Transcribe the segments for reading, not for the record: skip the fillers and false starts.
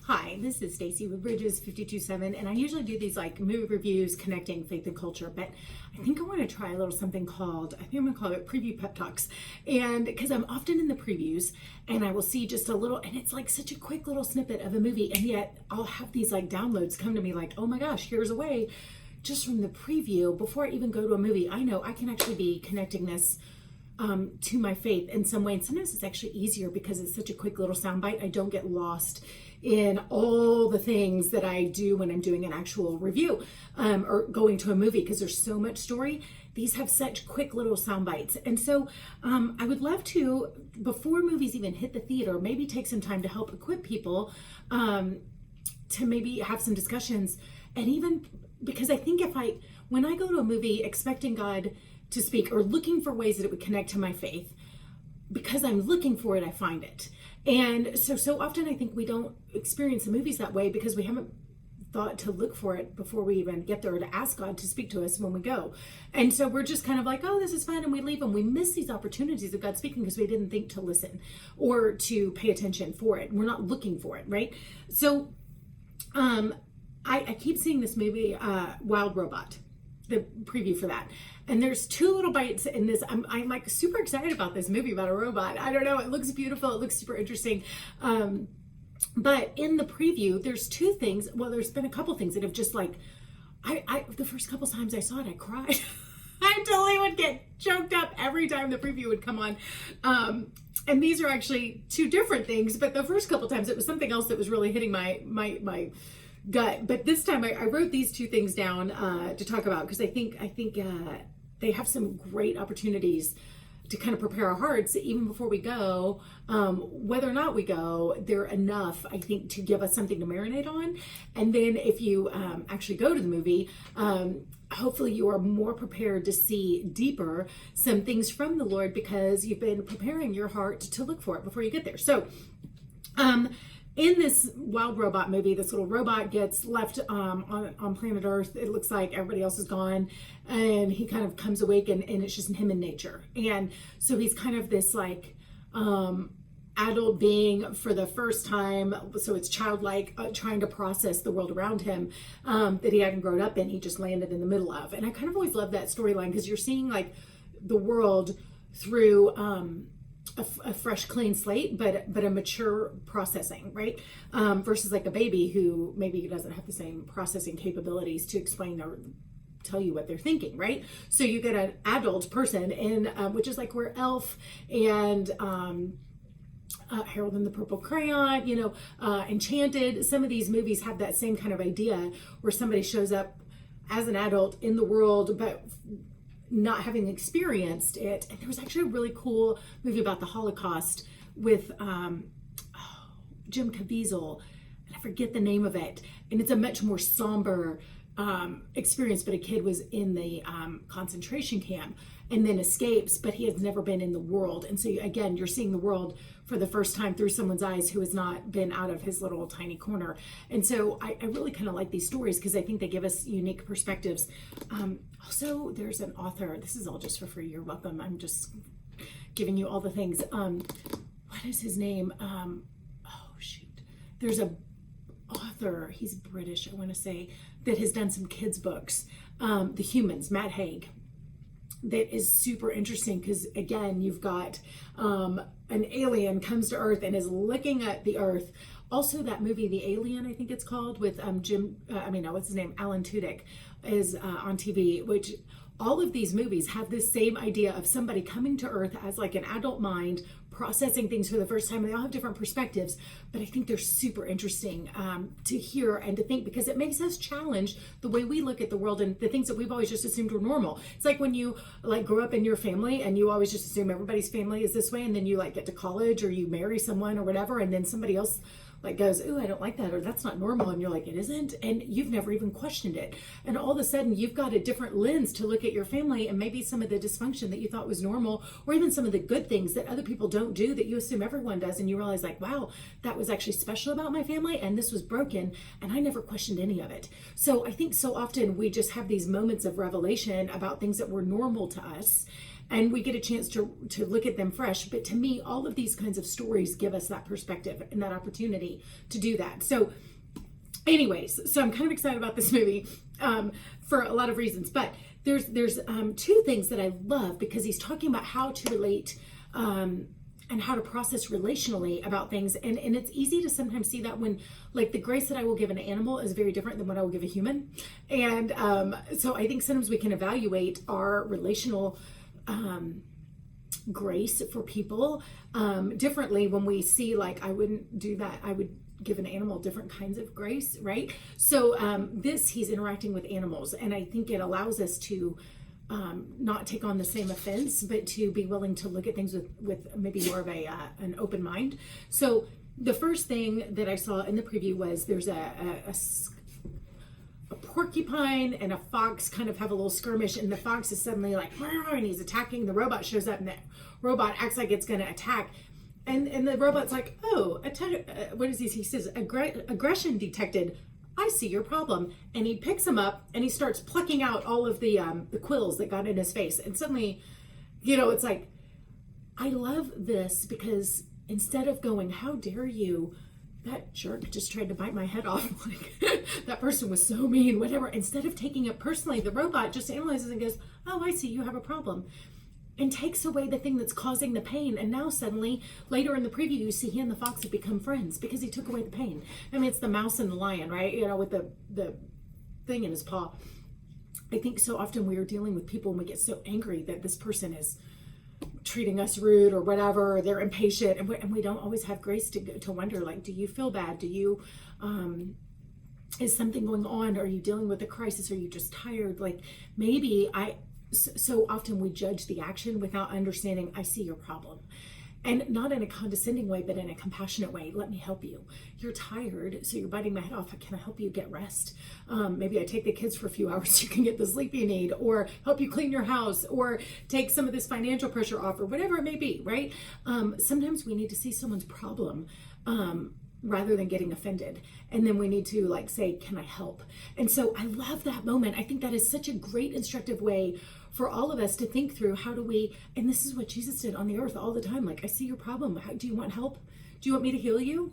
Hi, this is Stacy with Bridges 527, and I usually do these like movie reviews connecting faith and culture, but I think I want to try a little something called, I think I'm gonna call it preview pep talks. And because I'm often in the previews and I will see just a little, and it's like such a quick little snippet of a movie, and yet I'll have these like downloads come to me like, oh my gosh, here's a way just from the preview before I even go to a movie. I know I can actually be connecting this to my faith in some way. And sometimes it's actually easier because it's such a quick little soundbite. I don't get lost in all the things that I do when I'm doing an actual review or going to a movie because there's so much story. These have such quick little sound bites. And so I would love to, before movies even hit the theater, maybe take some time to help equip people to maybe have some discussions. And even because I think when I go to a movie expecting God to speak or looking for ways that it would connect to my faith, because I'm looking for it, I find it. And so often I think we don't experience the movies that way because we haven't thought to look for it before we even get there, or to ask God to speak to us when we go. And so we're just kind of like, oh, this is fun, and we leave, and we miss these opportunities of God speaking because we didn't think to listen or to pay attention for it. We're not looking for it, right? So I keep seeing this movie, Wild Robot, the preview for that. And there's two little bites in this. I'm like super excited about this movie about a robot. I don't know. It looks beautiful. It looks super interesting. But in the preview, there's two things. Well, there's been a couple things that have just like, the first couple times I saw it, I cried. I totally would get choked up every time the preview would come on. And these are actually two different things. But the first couple times it was something else that was really hitting my gut. But this time I wrote these two things down to talk about because I think they have some great opportunities to kind of prepare our hearts even before we go. Whether or not we go, they're enough, I think, to give us something to marinate on. And then if you actually go to the movie, hopefully you are more prepared to see deeper some things from the Lord because you've been preparing your heart to look for it before you get there. So in this Wild Robot movie, this little robot gets left on planet Earth. It looks like everybody else is gone, and he kind of comes awake, and it's just him and nature. And so he's kind of this like adult being for the first time. So it's childlike, trying to process the world around him that he hadn't grown up in. He just landed in the middle of. And I kind of always love that storyline because you're seeing like the world through a fresh, clean slate, but a mature processing, right? Versus like a baby who maybe doesn't have the same processing capabilities to explain or tell you what they're thinking, right? So you get an adult person in, which is like where Elf and Harold and the Purple Crayon, Enchanted, some of these movies have that same kind of idea where somebody shows up as an adult in the world, but not having experienced it. And there was actually a really cool movie about the Holocaust with Jim Caviezel, and I forget the name of it. And it's a much more somber experience, but a kid was in the concentration camp and then escapes, but he has never been in the world. And so again, you're seeing the world for the first time through someone's eyes who has not been out of his little tiny corner. And so I really kind of like these stories because I think they give us unique perspectives. Also, there's an author, this is all just for free, you're welcome. I'm just giving you all the things. What is his name? There's a author, he's British, I want to say, that has done some kids books, The Humans, Matt Haig. That is super interesting because again, you've got an alien comes to Earth and is looking at the Earth. Also, that movie, The Alien, I think it's called, with Alan Tudyk, is on TV, which all of these movies have this same idea of somebody coming to Earth as like an adult mind, processing things for the first time. And they all have different perspectives, but I think they're super interesting to hear and to think because it makes us challenge the way we look at the world and the things that we've always just assumed were normal. It's like when you like grow up in your family and you always just assume everybody's family is this way, and then you like get to college or you marry someone or whatever, and then somebody else like goes, ooh, I don't like that, or that's not normal. And you're like, it isn't. And you've never even questioned it. And all of a sudden you've got a different lens to look at your family and maybe some of the dysfunction that you thought was normal, or even some of the good things that other people don't do that you assume everyone does. And you realize like, wow, that was actually special about my family, and this was broken, and I never questioned any of it. So I think so often we just have these moments of revelation about things that were normal to us. and we get a chance to look at them fresh. But to me, all of these kinds of stories give us that perspective and that opportunity to do that. So anyways, so I'm kind of excited about this movie for a lot of reasons, but there's two things that I love, because he's talking about how to relate and how to process relationally about things. And it's easy to sometimes see that when, like, the grace that I will give an animal is very different than what I will give a human. And so I think sometimes we can evaluate our relational grace for people differently when we see, like, I wouldn't do that. I would give an animal different kinds of grace, right? So he's interacting with animals, and I think it allows us to not take on the same offense, but to be willing to look at things with maybe more of an open mind. So the first thing that I saw in the preview was there's a porcupine and a fox kind of have a little skirmish, and the fox is suddenly like, and he's attacking. The robot shows up, and the robot acts like it's going to attack. And the robot's like, oh, what is he? He says, aggression detected. I see your problem. And he picks him up and he starts plucking out all of the quills that got in his face. And suddenly, it's like, I love this, because instead of going, how dare you, that jerk just tried to bite my head off, like, that person was so mean, whatever. Instead of taking it personally, the robot just analyzes and goes, oh, I see, you have a problem. And takes away the thing that's causing the pain. And now suddenly, later in the preview, you see he and the fox have become friends because he took away the pain. I mean, it's the mouse and the lion, right? With the thing in his paw. I think so often we are dealing with people and we get so angry that this person is treating us rude or whatever, or they're impatient, and we don't always have grace to wonder, like, do you feel bad? Do you, is something going on? Are you dealing with a crisis? Are you just tired? Like, maybe so often we judge the action without understanding, I see your problem. And not in a condescending way, but in a compassionate way. Let me help you. You're tired, so you're biting my head off. Can I help you get rest? Maybe I take the kids for a few hours so you can get the sleep you need, or help you clean your house, or take some of this financial pressure off, or whatever it may be, right? Sometimes we need to see someone's problem rather than getting offended. And then we need to, like, say, can I help? And so I love that moment. I think that is such a great instructive way for all of us to think through, how do we, and this is what Jesus did on the earth all the time. Like, I see your problem. Do you want help? Do you want me to heal you?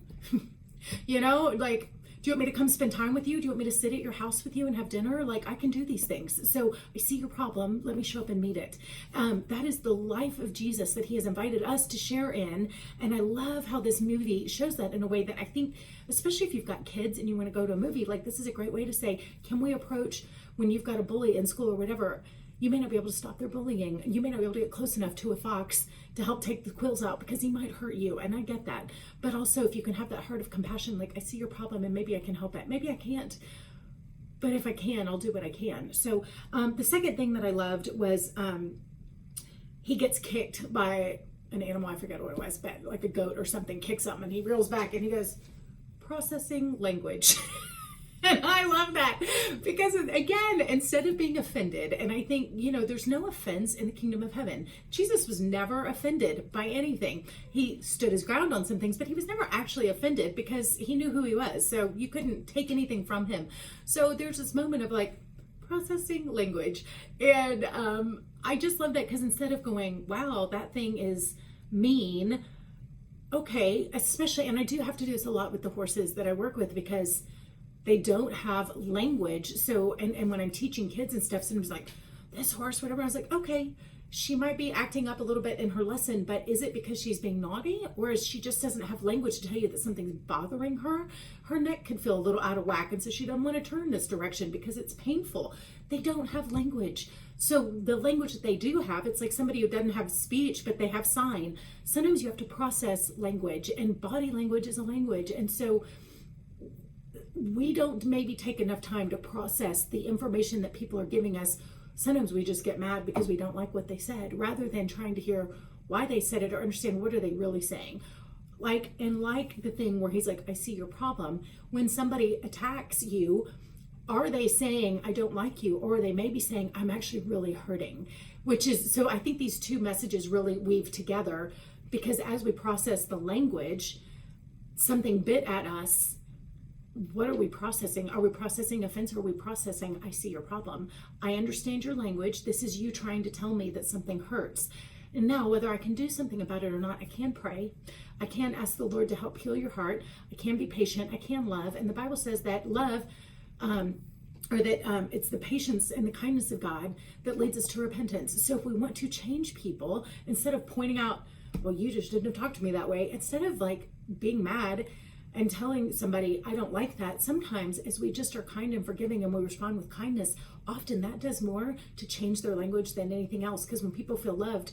Like, do you want me to come spend time with you? Do you want me to sit at your house with you and have dinner? Like, I can do these things. So I see your problem. Let me show up and meet it. That is the life of Jesus that he has invited us to share in. And I love how this movie shows that in a way that I think, especially if you've got kids and you want to go to a movie, like, this is a great way to say, can we approach when you've got a bully in school or whatever? You may not be able to stop their bullying. You may not be able to get close enough to a fox to help take the quills out because he might hurt you. And I get that. But also, if you can have that heart of compassion, like, I see your problem and maybe I can help it. Maybe I can't. But if I can, I'll do what I can. So the second thing that I loved was he gets kicked by an animal. I forget what it was, but like a goat or something kicks him, and he reels back and he goes, processing language. And I love that, because, again, instead of being offended, and I think, there's no offense in the kingdom of heaven. Jesus was never offended by anything. He stood his ground on some things, but he was never actually offended because he knew who he was. So you couldn't take anything from him. So there's this moment of, like, processing language. And I just love that, because instead of going, wow, that thing is mean, okay, especially, and I do have to do this a lot with the horses that I work with, because they don't have language. So, and when I'm teaching kids and stuff, sometimes like, this horse, whatever, I was like, okay, she might be acting up a little bit in her lesson, but is it because she's being naughty, or is she just doesn't have language to tell you that something's bothering her? Her neck could feel a little out of whack, and so she doesn't want to turn this direction because it's painful. They don't have language. So the language that they do have, it's like somebody who doesn't have speech, but they have sign. Sometimes you have to process language, and body language is a language. And so we don't maybe take enough time to process the information that people are giving us. Sometimes we just get mad because we don't like what they said, rather than trying to hear why they said it or understand what are they really saying. Like the thing where he's like, I see your problem. When somebody attacks you, are they saying, I don't like you? Or are they maybe saying, I'm actually really hurting? Which is, so I think these two messages really weave together, because as we process the language, something bit at us, what are we processing? Are we processing offense, or are we processing, I see your problem, I understand your language, this is you trying to tell me that something hurts, and now whether I can do something about it or not, I can pray, I can ask the Lord to help heal your heart, I can be patient, I can love. And the Bible says that love, it's the patience and the kindness of God that leads us to repentance. So if we want to change people, instead of pointing out, well, you just didn't talk to me that way, instead of like being mad and telling somebody, I don't like that, sometimes as we just are kind and forgiving and we respond with kindness, often that does more to change their language than anything else. Because when people feel loved,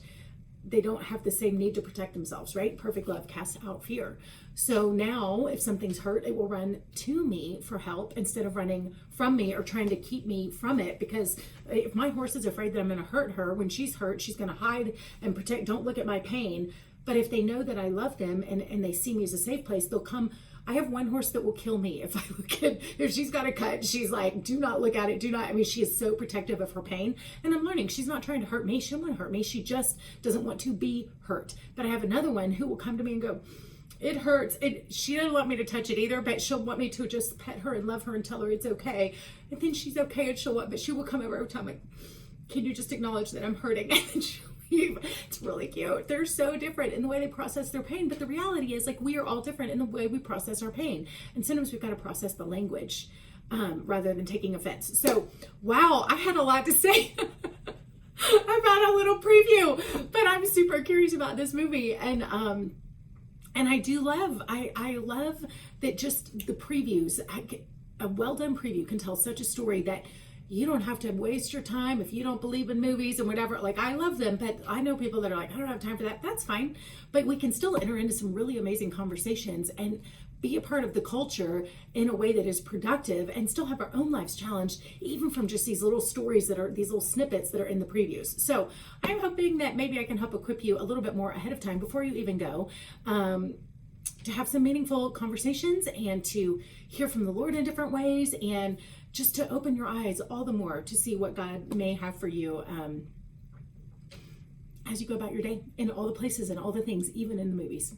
they don't have the same need to protect themselves, right? Perfect love casts out fear. So now if something's hurt, it will run to me for help instead of running from me or trying to keep me from it. Because if my horse is afraid that I'm going to hurt her, when she's hurt, she's going to hide and protect, don't look at my pain. But if they know that I love them and they see me as a safe place, they'll come. I have one horse that will kill me if I look at, if she's got a cut, she's like, do not look at it, do not. I mean, she is so protective of her pain. And I'm learning, she's not trying to hurt me. She don't want to hurt me. She just doesn't want to be hurt. But I have another one who will come to me and go, it hurts. She doesn't want me to touch it either, but she'll want me to just pet her and love her and tell her it's okay. And then she's okay and she will come over every time like, can you just acknowledge that I'm hurting? And she'll leave. It's really cute. They're so different in the way they process their pain. But the reality is, like, we are all different in the way we process our pain. And sometimes we've got to process the language rather than taking offense. So, wow, I had a lot to say about a little preview, but I'm super curious about this movie. And I do love, I love that just the previews, a well done preview can tell such a story that you don't have to waste your time if you don't believe in movies and whatever. Like, I love them, but I know people that are like, I don't have time for that. That's fine. But we can still enter into some really amazing conversations and be a part of the culture in a way that is productive and still have our own lives challenged, even from just these little stories that are, these little snippets that are in the previews. So I'm hoping that maybe I can help equip you a little bit more ahead of time before you even go, to have some meaningful conversations and to hear from the Lord in different ways, and just to open your eyes all the more to see what God may have for you as you go about your day in all the places and all the things, even in the movies.